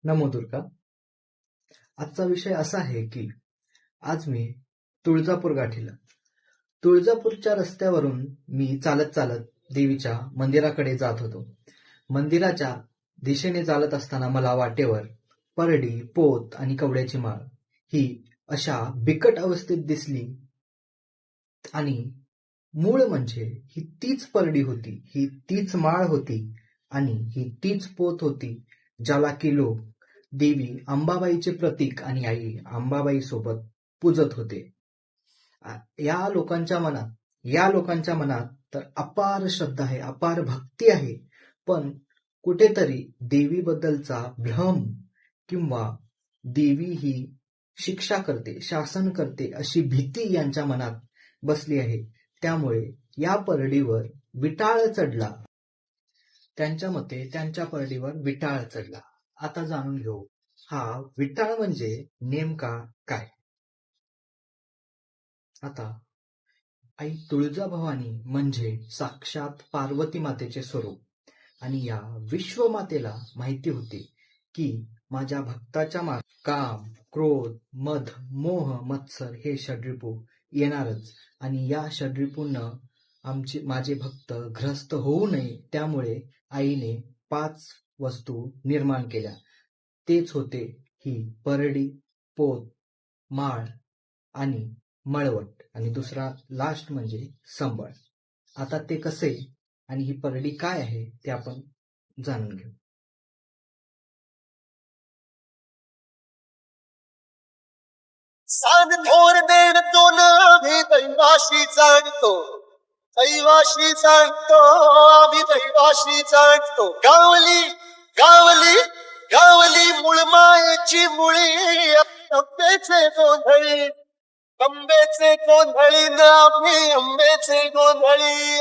नमो दुर्गा. आजचा विषय असा आहे की आज मी तुळजापूर गाठीला. तुळजापूरच्या रस्त्यावरून मी चालत चालत देवीच्या मंदिराकडे जात होतो. मंदिराच्या दिशेने चालत असताना मला वाटेवर परडी, पोत आणि कवड्याची माळ ही अशा बिकट अवस्थेत दिसली. आणि मूळ म्हणजे ही तीच परडी होती, ही तीच माळ होती आणि ही तीच पोत होती, ज्याला की लोक देवी अंबाबाईचे प्रतीक आणि आई अंबाबाई सोबत पूजत होते. या लोकांच्या मनात तर अपार श्रद्धा आहे, अपार भक्ती आहे. पण कुठेतरी देवीबद्दलचा भ्रम किंवा देवी ही शिक्षा करते, शासन करते अशी भीती यांच्या मनात बसली आहे. त्यामुळे या परडीवर विटाळ चढला. त्यांच्या मते त्यांच्या परडीवर विटाळ चढला. आता जाणून घेऊ हा विटाळ म्हणजे नेमका काय. आता आई तुळजाभवानी म्हणजे साक्षात पार्वती मातेचे स्वरूप. आणि या विश्वमातेला माहिती होते की माझ्या भक्ताच्या काम, क्रोध, मद, मोह, मत्सर हे षड्रिपू येणारच. आणि या षड्रिपूंना माझे भक्त ग्रस्त होऊ नये, त्यामुळे आईने 5 वस्तू निर्माण केल्या. तेच होते ही परडी, पोत, माळ आणि मळवट आणि दुसरा लास्ट म्हणजे संबळ. आता ते कसे आणि ही परडी काय आहे ते आपण जाणून घेऊ. सान थोर देण तो आम्ही दैवाशी जाणतो, दैवाशी जाणतो, आम्ही दैवाशी जाणतो. गावली गावली गावली मुळमायेची मुळी, अंबेचे गोंधळी, अंबेचे गोंधळी ना आम्ही अंबेचे गोंधळी.